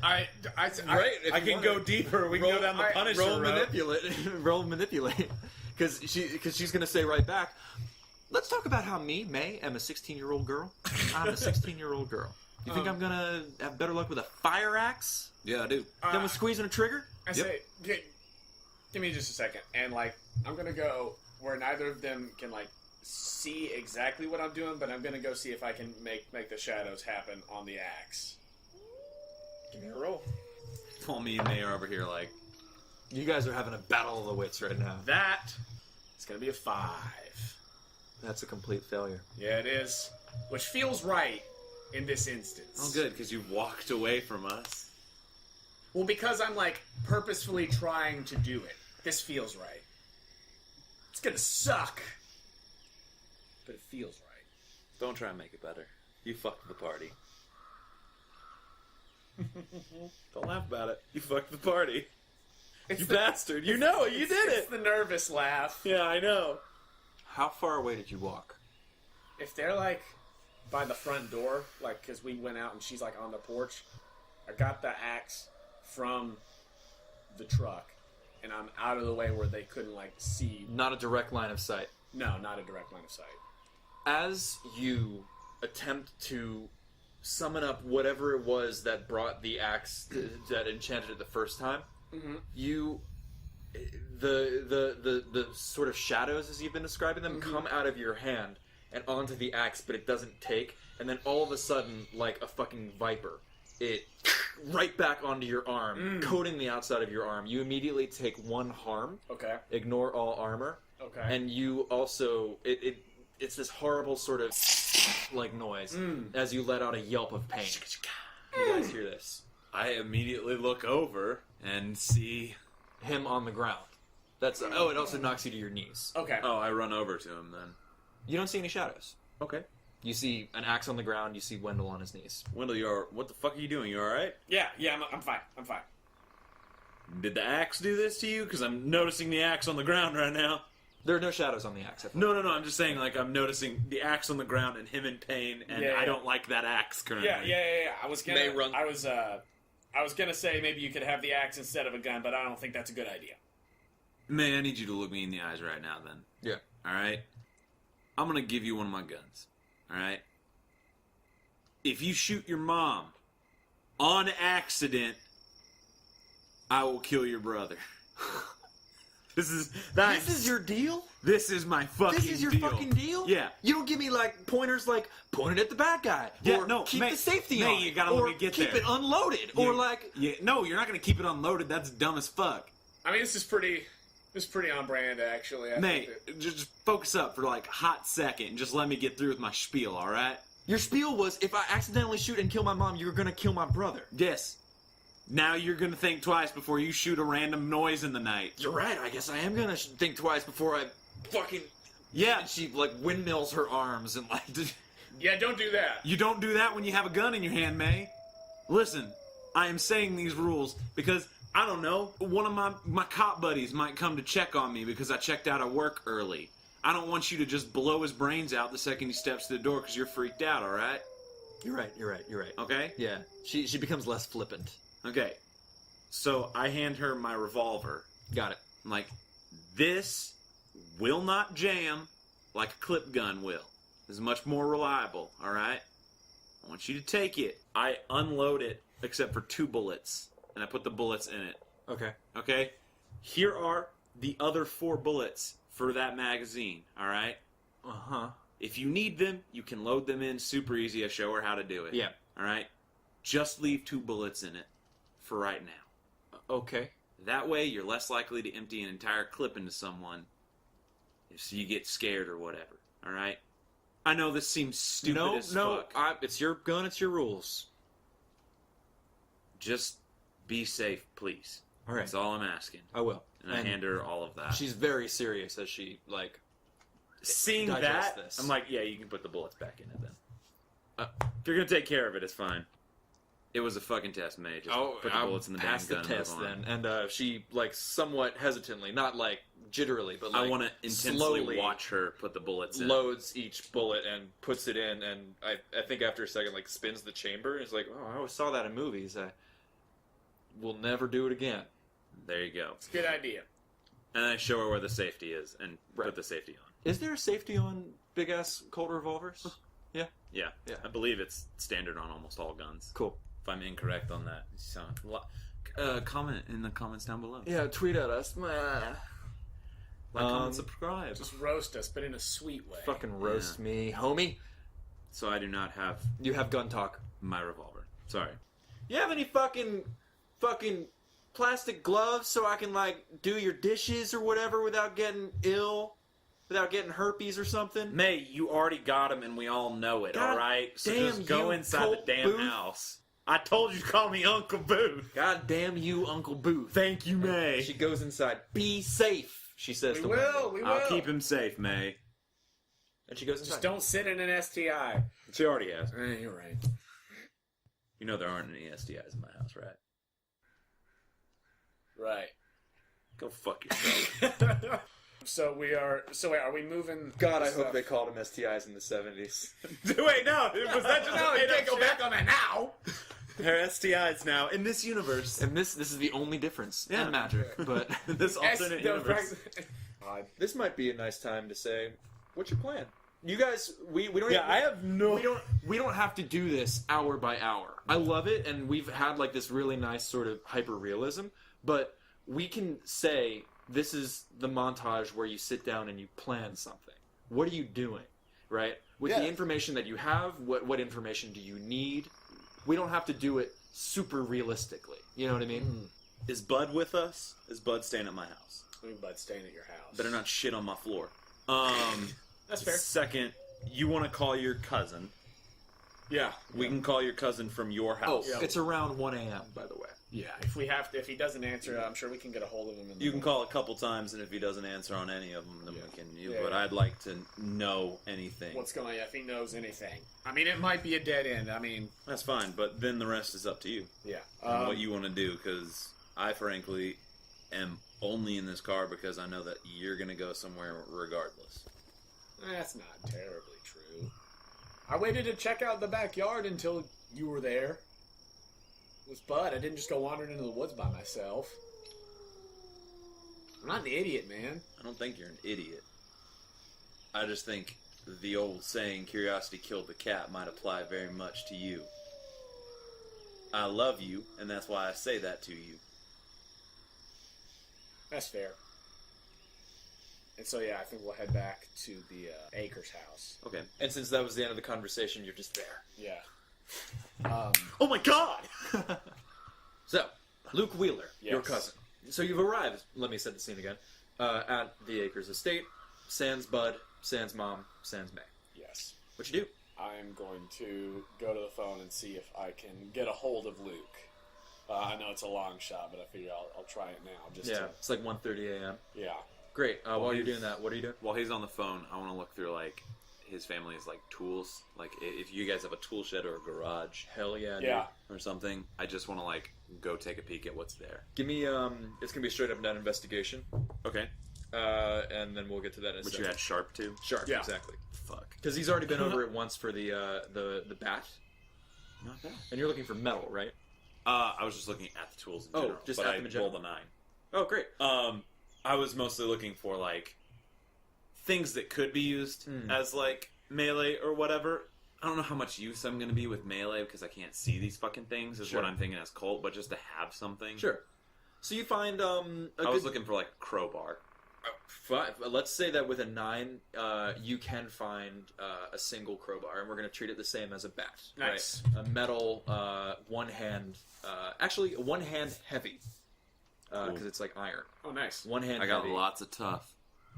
I can go deeper. We can go down the Punisher road. Roll manipulate. Because she's going to say right back, let's talk about how me, May, am a 16-year-old girl. I'm a 16-year-old girl. You think I'm going to have better luck with a fire axe Yeah, I do. than with squeezing a trigger? I say, give me just a second. And, I'm going to go where neither of them can, see exactly what I'm doing, but I'm going to go see if I can make the shadows happen on the axe. Give me a roll. Call me and May are over here You guys are having a battle of the wits right now. That is going to be a 5. That's a complete failure. Yeah, it is. Which feels right in this instance. Oh, good, because you've walked away from us. Well, because I'm, purposefully trying to do it. This feels right. It's gonna suck. But it feels right. Don't try and make it better. You fucked the party. Don't laugh about it. You fucked the party. You bastard. You know it. You did It's it. the nervous laugh. Yeah, I know. How far away did you walk? If they're like by the front door, like because we went out and she's like on the porch, I got the axe from the truck, and I'm out of the way where they couldn't like see. Not a direct line of sight. No, not a direct line of sight. As you attempt to summon up whatever it was that brought the axe that enchanted it the first time, you the sort of shadows, as you've been describing them, come out of your hand and onto the axe, but it doesn't take, and then all of a sudden, like a fucking viper, it right back onto your arm, coating the outside of your arm. You immediately take 1 harm. Okay. Ignore all armor. Okay. And you also it's this horrible sort of like noise as you let out a yelp of pain. You guys hear this? I immediately look over and see... Him on the ground. That's it also knocks you to your knees. Okay. Oh, I run over to him then. You don't see any shadows. Okay. You see an axe on the ground. You see Wendell on his knees. Wendell, what the fuck are you doing? You alright? Yeah, I'm fine. I'm fine. Did the axe do this to you? Because I'm noticing the axe on the ground right now. There are no shadows on the axe. No, I'm just saying, like, I'm noticing the axe on the ground and him in pain, and I don't like that axe currently. Yeah. I was gonna say maybe you could have the axe instead of a gun, but I don't think that's a good idea. May, I need you to look me in the eyes right now, then. Yeah. Alright? I'm gonna give you one of my guns. Alright? If you shoot your mom on accident, I will kill your brother. This is your deal? This is my fucking deal. This is your fucking deal? Yeah. You don't give me like pointers like point it at the bad guy. Yeah, or no, keep May, the safety May, on. you gotta or let me get keep there. it unloaded. Or like no, you're not gonna keep it unloaded. That's dumb as fuck. I mean, this is pretty on brand, actually. I May, think that- just focus up for like a hot second and just let me get through with my spiel, alright? your spiel was if I accidentally shoot and kill my mom, you're gonna kill my brother. Yes. Now you're gonna think twice before you shoot a random noise in the night. You're right. I guess I am gonna think twice before I fucking. Yeah. And she like windmills her arms and like. Yeah, don't do that. You don't do that when you have a gun in your hand, May. Listen, I am saying these rules because, I don't know, one of my cop buddies might come to check on me because I checked out of work early. I don't want you to just blow his brains out the second he steps to the door because you're freaked out, alright? You're right. Okay? Yeah. She becomes less flippant. Okay. So I hand her my revolver. Got it. I'm like, this will not jam like a clip gun will. This is much more reliable, alright? I want you to take it. I unload it except for 2 bullets, and I put the bullets in it. Okay. Okay? Here are the other 4 bullets for that magazine, alright? Uh-huh. If you need them, you can load them in super easy. I show her how to do it. Yeah. Alright? Just leave 2 bullets in it for right now. Okay. That way, you're less likely to empty an entire clip into someone if you get scared or whatever. Alright? I know this seems stupid as fuck. It's your gun, it's your rules. Just be safe, please. All right. That's all I'm asking. I will. And I hand her all of that. She's very serious as she, like... Seeing digest that, this. I'm like, yeah, you can put the bullets back in it then. If you're going to take care of it, it's fine. It was a fucking test, May. Just put the bullets in the damn pass the gun test and move on. then. And she, like, somewhat hesitantly, not, like, jitterily, but, like, I want to intensely slowly watch her put the bullets in. loads each bullet and puts it in, and I think after a second, like, spins the chamber. It's like, oh, I always saw that in movies. We'll never do it again. There you go. It's a good idea. And I show her where the safety is and put the safety on. Is there a safety on big-ass Colt revolvers? Yeah? Yeah. Yeah. I believe it's standard on almost all guns. Cool. If I'm incorrect on that, comment in the comments down below. Yeah, tweet at us. Like, comment, subscribe. Just roast us, but in a sweet way. Fucking roast me, homie. So I do not have You have gun talk. my revolver. Sorry. You have any fucking plastic gloves so I can, like, do your dishes or whatever without getting ill? Without getting herpes or something? May, you already got him and we all know it, God alright? So damn just go you, inside Colt the damn Booth. house. I told you to call me Uncle Booth. God damn you, Uncle Booth. Thank you, May. She goes inside. Be safe, she says We to will, Wendell. we will. I'll keep him safe, May. And she goes inside. Just don't sit in an STI. She already has. You're right. You know there aren't any STIs in my house, right? Right. Go fuck yourself. So wait, are we moving? God, I stuff? hope they called them STIs in the 70s. Wait, no. Was that just No, you can't go back on that now. They're STIs now in this universe. And this is the only difference Yeah. in magic. But This alternate universe. God. This might be a nice time to say, what's your plan? You guys, we don't. Yeah, I have no. we don't have to do this hour by hour. I love it, and we've had like this really nice sort of hyper realism. But we can say this is the montage where you sit down and you plan something. What are you doing, right? With the information that you have, what information do you need? We don't have to do it super realistically. You know what I mean? Is Bud with us? Is Bud staying at my house? I mean, Bud staying at your house. Better not shit on my floor. That's fair. Second, you want to call your cousin. Yeah. We can call your cousin from your house. Oh, it's around 1 a.m. by the way. Yeah. If he doesn't answer, I'm sure we can get a hold of him. You can call a couple times, and if he doesn't answer on any of them, then we can. Yeah, But yeah. I'd like to know anything. What's going on? If he knows anything. I mean, it might be a dead end. I mean, That's fine, but then the rest is up to you. yeah. And what you want to do, because I frankly am only in this car because I know that you're going to go somewhere regardless. That's not terribly true. I waited to check out the backyard until you were there. It was Bud. I didn't just go wandering into the woods by myself. I'm not an idiot, man. I don't think you're an idiot. I just think the old saying, curiosity killed the cat, might apply very much to you. I love you, and that's why I say that to you. That's fair. And so, yeah, I think we'll head back to the Akers house. Okay. And since that was the end of the conversation, you're just there. Yeah. Oh my god! So, Luke Wheeler, your Yes. cousin. So you've arrived, let me set the scene again, at the Akers estate. Sans Bud, sans Mom, sans May. Yes. What you do? I'm going to go to the phone and see if I can get a hold of Luke. I know it's a long shot, but I figure I'll try it now. Just Yeah, to, it's like 1:30 a.m. yeah. Great. While you're doing that, what are you doing? While he's on the phone, I want to look through, like, his family's, like, tools. Like, if you guys have a tool shed or a garage Hell yeah, dude. Yeah. or something, I just want to, like, go take a peek at what's there. Give me, it's gonna be a straight up and down investigation. Okay. And then we'll get to that in a Which second. you had sharp too? Sharp, Yeah. exactly. Fuck. Because he's already been over it once for the bat. Not bad. And you're looking for metal, right? I was just looking at the tools in Oh, general. just but at I them in general. rolled a 9. Oh, great. I was mostly looking for, like, things that could be used as, like, melee or whatever. I don't know how much use I'm going to be with melee because I can't see these fucking things, is Sure. what I'm thinking as Colt, but just to have something. Sure. So you find, I was looking for, like, crowbar. Let's say that with a 9, you can find a single crowbar, and we're going to treat it the same as a bat. Nice. Right? A metal, one hand, actually, one hand heavy, because it's like iron. Oh, nice. One hand I got heavy. lots of tough.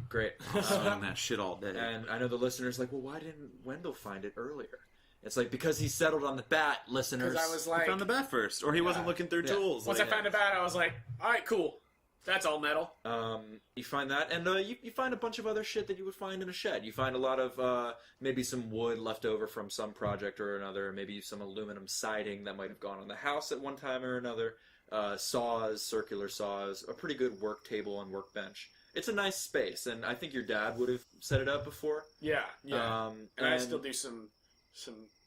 Great. I'll swing that shit all day. And I know the listeners like, well, why didn't Wendell find it earlier? It's like, because he settled on the bat, listeners. Because I was He like, found the bat first, or he wasn't looking through Yeah. tools. once like, I found a bat, I was like, all right, cool. That's all metal. You find that, and you find a bunch of other shit that you would find in a shed. You find a lot of maybe some wood left over from some project or another, maybe some aluminum siding that might have gone on the house at one time or another, saws, circular saws, a pretty good work table and workbench. It's a nice space, and I think your dad would have set it up before. Yeah, yeah. And I still do some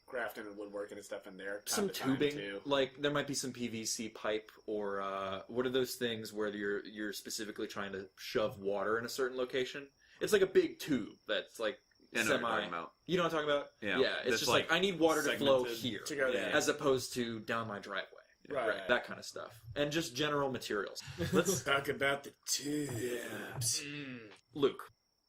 crafting and woodworking and stuff in there. some time to time, tubing, too. like there might be some PVC pipe, or what are those things where you're specifically trying to shove water in a certain location? It's like a big tube that's like I know what you're semi. talking about. You know what I'm talking about? Yeah. Yeah. It's That's just like I need water to flow segmented here, To go Yeah. there. as opposed to down my driveway. Right. That kind of stuff, and just general materials. Let's talk about the tubes. Luke,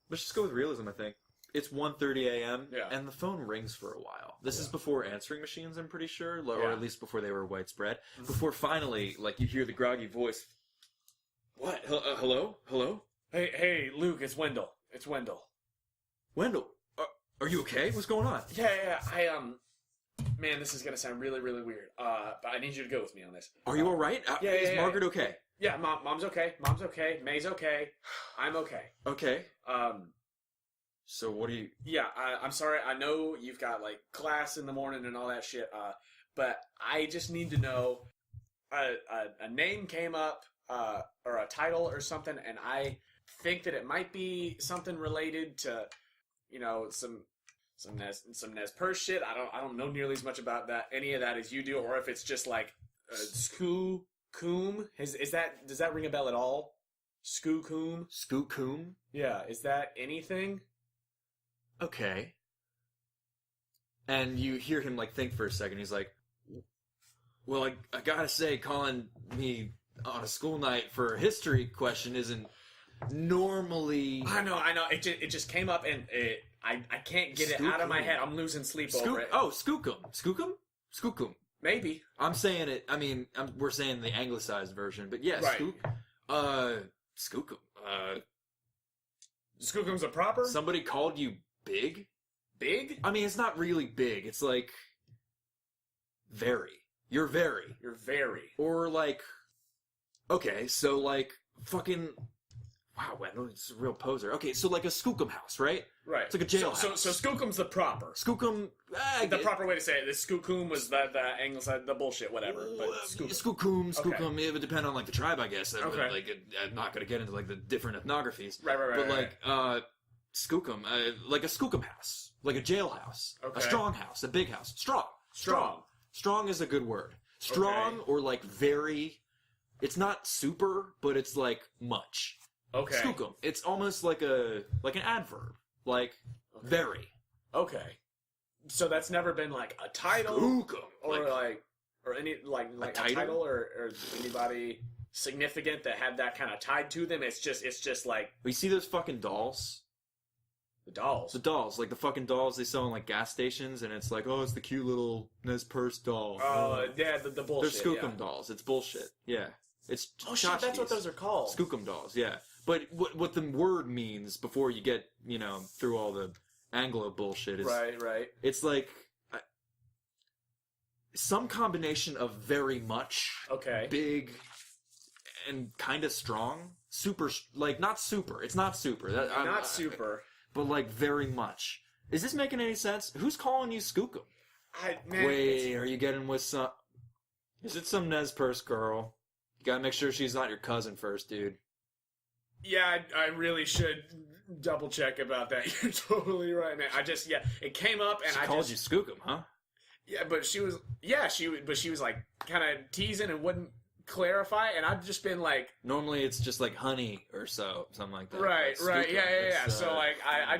let's just go with realism. I think it's 1:30 a.m. Yeah. and the phone rings for a while. This is before answering machines, I'm pretty sure, or Yeah. at least before they were widespread. Before finally, like you hear the groggy voice. What? Hello? Hello? Hey, Luke, it's Wendell. It's Wendell. Wendell, are you okay? What's going on? Yeah. Man, this is gonna sound really, really weird. But I need you to go with me on this. Are you all right? Is yeah. Margaret okay? Yeah, Mom's okay. Mom's okay. May's okay. I'm okay. Okay. So what do you... Yeah, I'm sorry. I know you've got, like, class in the morning and all that shit, but I just need to know a name came up, or a title or something, and I think that it might be something related to, you know, some Nez Perce shit. I don't know nearly as much about any of that as you do, or if it's just like Skookum. Does that ring a bell at all? Skookum? Skookum? Yeah, is that anything? Okay. And you hear him, like, think for a second. He's like, well, I gotta say, calling me on a school night for a history question isn't normally... I know. It just came up, and I can't get it out of my head. I'm losing sleep over it. Oh, Skookum. Skookum. Maybe. I'm saying it, I mean, we're saying the anglicized version, but yeah, Right. Skookum. Skookum's a proper? Somebody called you big? Big? I mean, it's not really big. It's like... very. You're very. You're very. Or like... Okay, so like, fucking... Wow, Wendell, it's a real poser. Okay, so like a Skookum house, right? Right. It's like a jail So house. Skookum's the proper. Skookum... The proper way to say it. The Skookum was the anglicized, the bullshit, whatever. But Skookum. Skookum, it would depend on like the tribe, I guess. Okay. Like, I'm not going to get into like the different ethnographies. Right. But like, Skookum, like a Skookum house. Like a jail house. Okay. A strong house. A big house. Strong. Strong is a good word. Strong or like very... It's not super, but it's like much. Okay. Skookum. It's almost like an adverb. Like, very. Okay. So that's never been like a title? Skookum. Or any a title or anybody significant that had that kind of tied to them. It's just like You see those fucking dolls? the dolls. The dolls, like the fucking dolls they sell in like gas stations, and it's like, oh, it's the cute little Nez Perce doll. Oh, yeah, the bullshit. They're Skookum dolls. It's bullshit. Yeah, it's shit, that's what those are called. Skookum dolls. Yeah, but what the word means before you get through all the Anglo bullshit is right. It's like some combination of very much, big, and kind of strong. Super, like not super. It's not super. Not super. But like very much. Is this making any sense? Who's calling you Skookum? Wait, are you getting with some... Is it some Nez Perce girl? You gotta make sure she's not your cousin first, dude. Yeah, I really should double check about that. You're totally right, man. It came up and She called you Skookum, huh? Yeah, but she was like kind of teasing and wouldn't clarify, and I've just been like... Normally it's just like honey or something like that. Right, Skookum, yeah. So like, I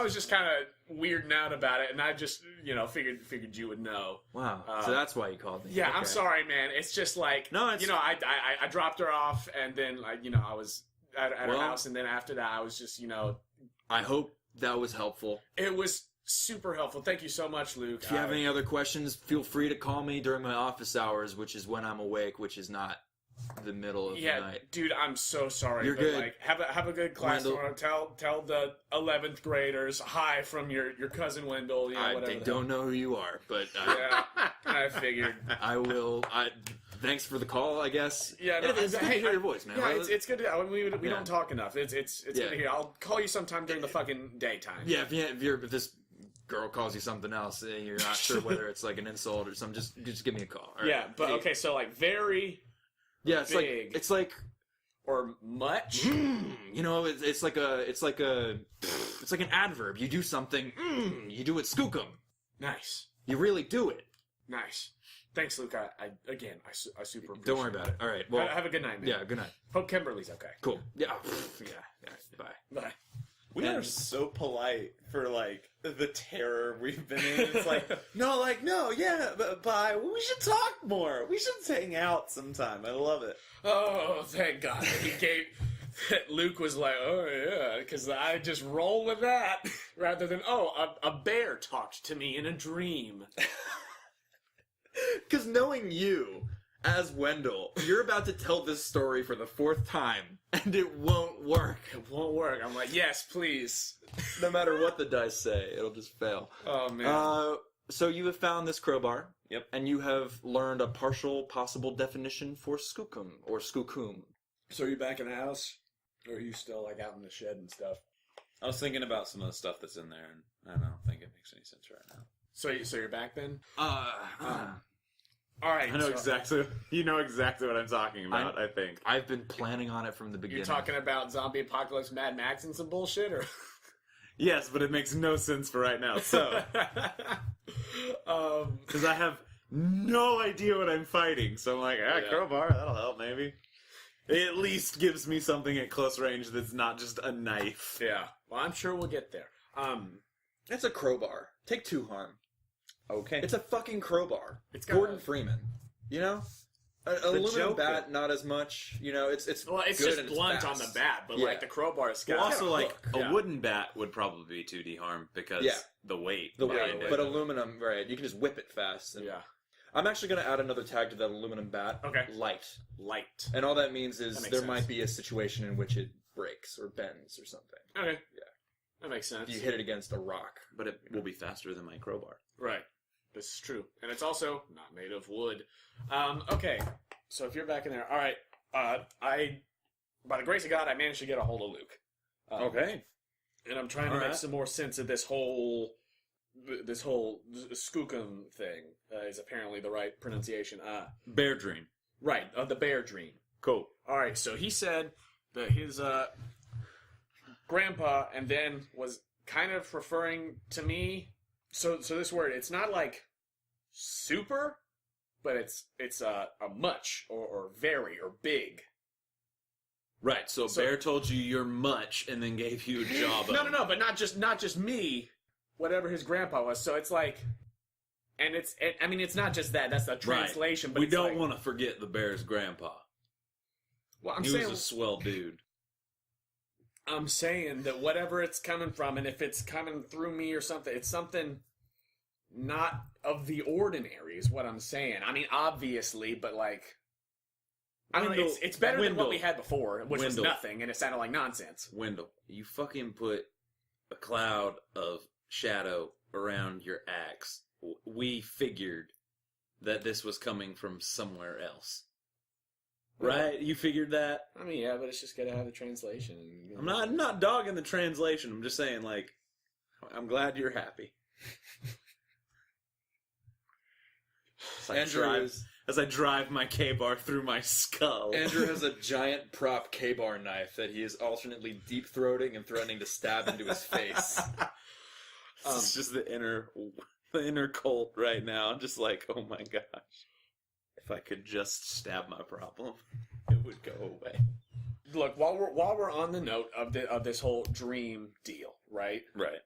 was just kind of weirding out about it, and I just, figured you would know. Wow, so that's why you called me. Yeah, okay. I'm sorry, man. It's just like, no, it's... I dropped her off, and then, like, I was at her house, and then after that, I was just, I hope that was helpful. It was super helpful. Thank you so much, Luke. If you have any other questions, feel free to call me during my office hours, which is when I'm awake, which is not the middle of the night. Dude, I'm so sorry. You're but, good. Like, have a good class tomorrow. Tell the 11th graders hi from your cousin Wendell. Whatever they don't know who you are, but yeah, I figured. I will. Thanks for the call, I guess. Yeah, no, it's good to hear your voice, man. Yeah, it's good. We don't talk enough. It's good to hear. I'll call you sometime during the fucking daytime. Yeah, if this girl calls you something else and you're not sure whether it's like an insult or something, just give me a call. Right? Yeah, but okay, so like very it's big. It's like or much. It's like an adverb. You do something, you do it Skookum. Nice. You really do it. Nice. Thanks, Luke. I super appreciate it. Don't worry about it. All right. Well, have a good night, man. Yeah, good night. Hope Kimberly's okay. Cool. Yeah. Bye. Bye. We are so polite for, like, the terror we've been in. It's like, bye. We should talk more. We should hang out sometime. I love it. Oh, thank God. Luke was like, oh, yeah, because I just roll with that, rather than, a bear talked to me in a dream. Because knowing you as Wendell, you're about to tell this story for the 4th time, and it won't work. It won't work. I'm like, yes, please. No matter what the dice say, it'll just fail. Oh, man. So you have found this crowbar. Yep. And you have learned a partial possible definition for Skookum, or Skookum. So are you back in the house? Or are you still, like, out in the shed and stuff? I was thinking about some of the stuff that's in there, and I don't think it makes any sense right now. So you're back then? All right. I know exactly. You know exactly what I'm talking about. I think I've been planning on it from the beginning. You're talking about zombie apocalypse, Mad Max, and some bullshit, or? yes, but it makes no sense for right now. So, because I have no idea what I'm fighting, so I'm like, crowbar, that'll help maybe. It at least gives me something at close range that's not just a knife. Yeah. Well, I'm sure we'll get there. It's a crowbar. Take 2 harm. Okay. It's a fucking crowbar. It's got Gordon Freeman. You know? An aluminum Joker. bat, not as much. You know, it's well, it's good just and blunt fast. on the bat, but Yeah. like the crowbar is got Well, also, a like, hook. a Yeah. wooden bat would probably be 2D harm because the weight. The behind weight, it. but aluminum, right? You can just whip it fast. And Yeah. I'm actually going to add another tag to that aluminum bat. Okay. Light. Light. And all that means is That makes there sense. might be a situation in which it breaks or bends or something. Okay. Yeah. That makes sense. If you hit it against a rock. But it will be faster than my crowbar. Right. This is true. And it's also not made of wood. Okay. So if you're back in there, all right. I, by the grace of God, I managed to get a hold of Luke. Okay. And I'm trying to make some more sense of this whole Skookum thing. Is apparently the right pronunciation. Bear dream. Right. The bear dream. Cool. All right. So he said that his grandpa, and then was kind of referring to me. So this word, it's not like super, but it's a much or very or big. Right. So Bear told you you're much, and then gave you a job. No, but not just me. Whatever his grandpa was. So it's like, and it's not just that. That's the translation. Right. But we it's don't like, want to forget the Bear's grandpa. Well, He was a swell dude. I'm saying that whatever it's coming from, and if it's coming through me or something, it's something not of the ordinary, is what I'm saying. I mean, obviously, but like, I don't know. It's better than what we had before, which was nothing, and it sounded like nonsense. Wendell, you fucking put a cloud of shadow around your axe. We figured that this was coming from somewhere else. Right? You figured that? I mean, yeah, but it's just gotta have the translation. I'm not dogging the translation. I'm just saying, like, I'm glad you're happy. As I drive my K-bar through my skull. Andrew has a giant prop K-bar knife that he is alternately deep-throating and threatening to stab into his face. It's just the inner Colt right now. I'm just like, oh my gosh. If I could just stab my problem, it would go away. Look, while we're on the note of this whole dream deal, right? Right.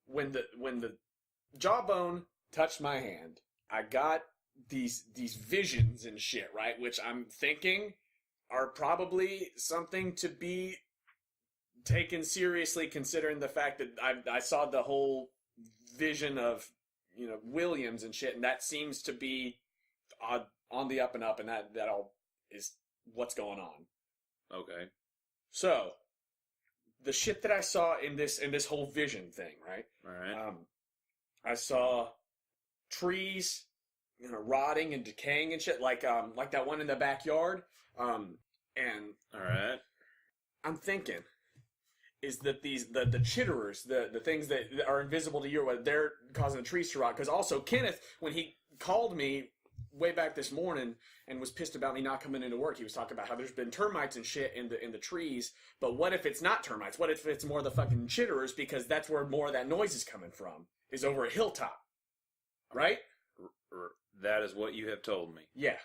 When the jawbone touched my hand, I got these visions and shit, right? Which I'm thinking are probably something to be taken seriously, considering the fact that I saw the whole vision of, you know, Williams and shit, and that seems to be on the up and up, and that all is what's going on. Okay. So, the shit that I saw in this whole vision thing, right? All right. I saw trees, you know, rotting and decaying and shit, like that one in the backyard. And all right. I'm thinking is that the chitterers, the things that are invisible to you, they're causing the trees to rot. Because also Kenneth, when he called me way back this morning and was pissed about me not coming into work, he was talking about how there's been termites and shit in the trees. But what if it's not termites? What if it's more the fucking chitterers? Because that's where more of that noise is coming from, is over a hilltop, right? That is what you have told me. Yeah.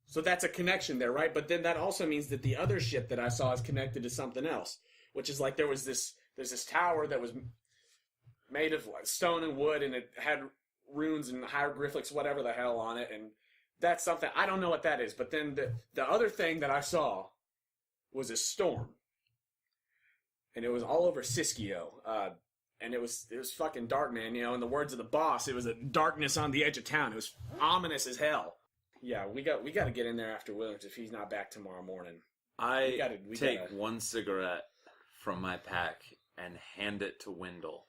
So that's a connection there, right? But then that also means that the other shit that I saw is connected to something else, which is like there's this tower that was made of like stone and wood, and it had runes and hieroglyphics, whatever the hell, on it, and that's something I don't know what that is. But then the other thing that I saw was a storm, and it was all over Siskiyou. And it was fucking dark, man. You know, in the words of the boss, it was a darkness on the edge of town. It was ominous as hell. Yeah, we got to get in there after Williams if he's not back tomorrow morning. I take one cigarette from my pack and hand it to Wendell.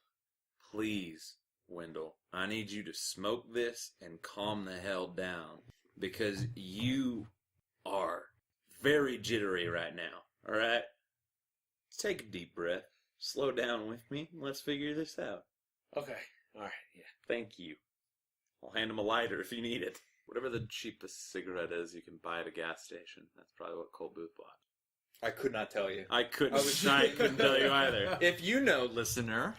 Please, Wendell, I need you to smoke this and calm the hell down, because you are very jittery right now. All right, take a deep breath. slow down with me. Let's figure this out. Okay. All right. Yeah. Thank you. I'll hand him a lighter if you need it. Whatever the cheapest cigarette is you can buy at a gas station. That's probably what Colt Booth bought. I could not tell you. I couldn't tell you either. If you know, listener,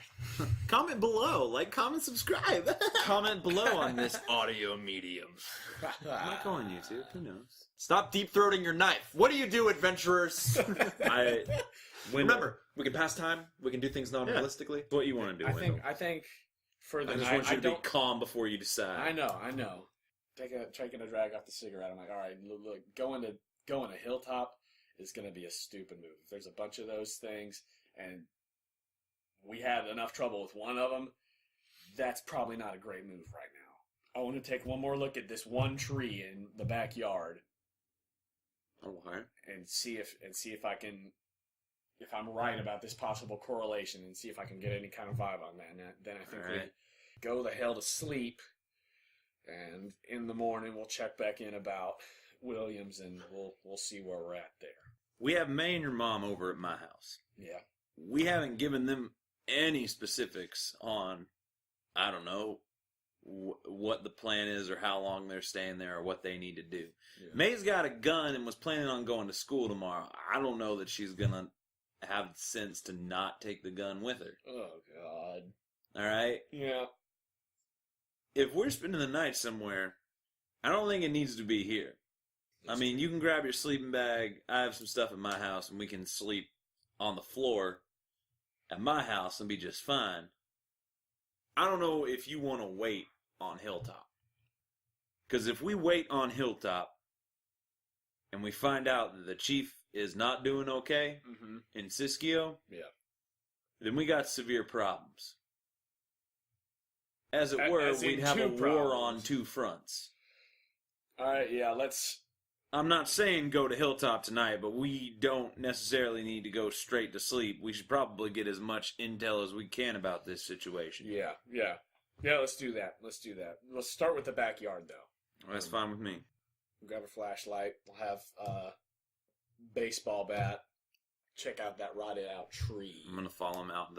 Comment below. Like, comment, subscribe. comment below on this audio medium. Might go on YouTube. Who knows? Stop deep-throating your knife. What do you do, adventurers? Remember, we can pass time. We can do things non-realistically. What you want to do, Wendell. I think for the I just night, want you to be don't- calm before you decide. I know. Taking a drag off the cigarette. I'm like, all right, look, going to Hilltop is going to be a stupid move. If there's a bunch of those things, and we had enough trouble with one of them, that's probably not a great move right now. I want to take one more look at this one tree in the backyard Okay. and see if I'm right about this possible correlation, and see if I can get any kind of vibe on that. And then I think we go the hell to sleep, and in the morning we'll check back in about Williams, and we'll see where we're at there. We have May and your mom over at my house. Yeah. We haven't given them any specifics on, I don't know, what the plan is or how long they're staying there or what they need to do. Yeah. May's got a gun and was planning on going to school tomorrow. I don't know that she's going to have sense to not take the gun with her. Oh, God. All right? Yeah. If we're spending the night somewhere, I don't think it needs to be here. I mean, you can grab your sleeping bag. I have some stuff at my house, and we can sleep on the floor at my house and be just fine. I don't know if you want to wait on Hilltop. Because if we wait on Hilltop and we find out that the chief is not doing okay in Siskiyou, then we got severe problems. As it were, as in we'd have two a war problems. on two fronts. All right, yeah, let's... I'm not saying go to Hilltop tonight, but we don't necessarily need to go straight to sleep. We should probably get as much intel as we can about this situation. Yeah, let's do that. Let's start with the backyard, though. Well, that's fine with me. Grab a flashlight. We'll have a baseball bat. Check out that rotted out tree. I'm going to follow him out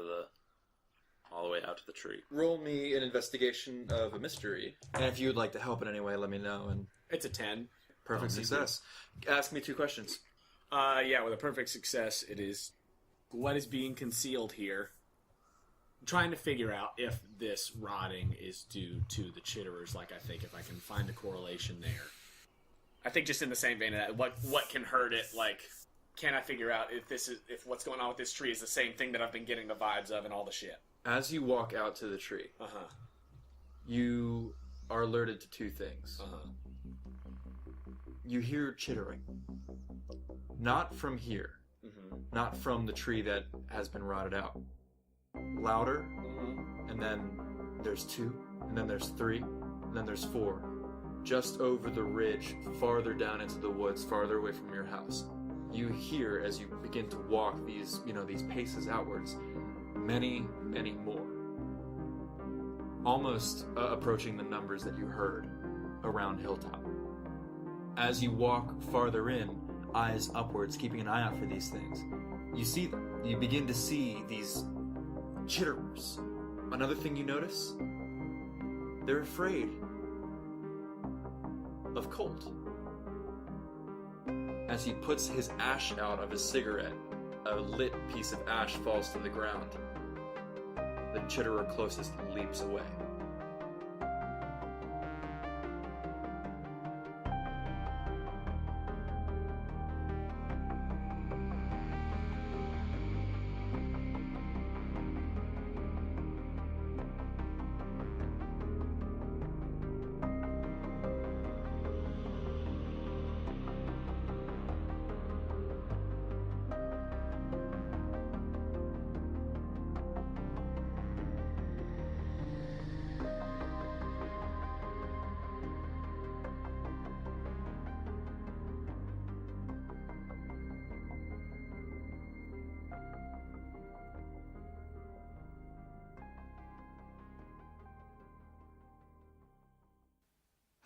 all the way out to the tree. Roll me an investigation of a mystery. And if you would like to help in any way, let me know. And It's a 10. perfect success. Ask me 2 questions. Yeah, with a perfect success, it is what is being concealed here. I'm trying to figure out if this rotting is due to the chitterers, like I think, if I can find a correlation there. I think just in the same vein of that, what can hurt it, like, can I figure out if what's going on with this tree is the same thing that I've been getting the vibes of and all the shit. As you walk out to the tree, you are alerted to 2 things. You hear chittering. Not from here. Not from the tree that has been rotted out. Louder, and then there's 2, and then there's 3, and then there's 4. Just over the ridge, farther down into the woods, farther away from your house. You hear, as you begin to walk these paces outwards, many, many more. Almost approaching the numbers that you heard around Hilltop. As you walk farther in, eyes upwards, keeping an eye out for these things, you see them. You begin to see these chitterers. Another thing you notice, they're afraid of Colt. As he puts his ash out of his cigarette, a lit piece of ash falls to the ground. The chitterer closest leaps away.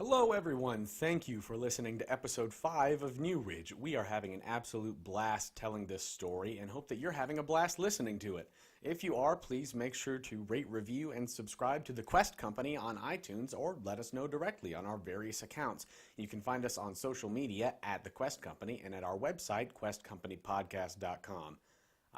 Hello, everyone. Thank you for listening to episode 5 of Newridge. We are having an absolute blast telling this story and hope that you're having a blast listening to it. If you are, please make sure to rate, review, and subscribe to The Quest Company on iTunes or let us know directly on our various accounts. You can find us on social media at The Quest Company and at our website, questcompanypodcast.com.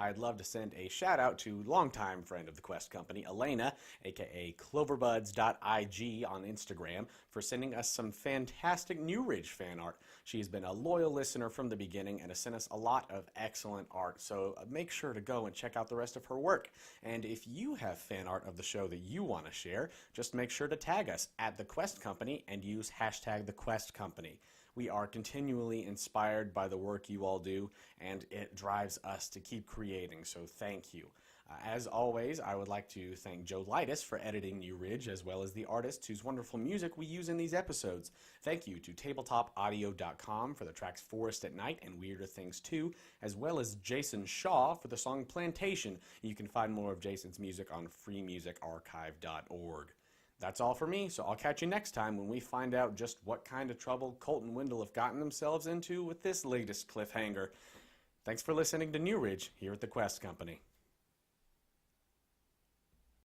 I'd love to send a shout out to longtime friend of the Quest Company, Elena, aka cloverbuds.ig on Instagram, for sending us some fantastic Newridge fan art. She's been a loyal listener from the beginning and has sent us a lot of excellent art, so make sure to go and check out the rest of her work. And if you have fan art of the show that you want to share, just make sure to tag us at the Quest Company and use hashtag the Quest Company. We are continually inspired by the work you all do, and it drives us to keep creating, so thank you. As always, I would like to thank Joe Leitess for editing Newridge, as well as the artists whose wonderful music we use in these episodes. Thank you to tabletopaudio.com for the tracks Forest at Night and Weirder Things Too, as well as Jason Shaw for the song Plantation. You can find more of Jason's music on freemusicarchive.org. That's all for me, so I'll catch you next time when we find out just what kind of trouble Colt and Wendell have gotten themselves into with this latest cliffhanger. Thanks for listening to Newridge here at the Quest Company.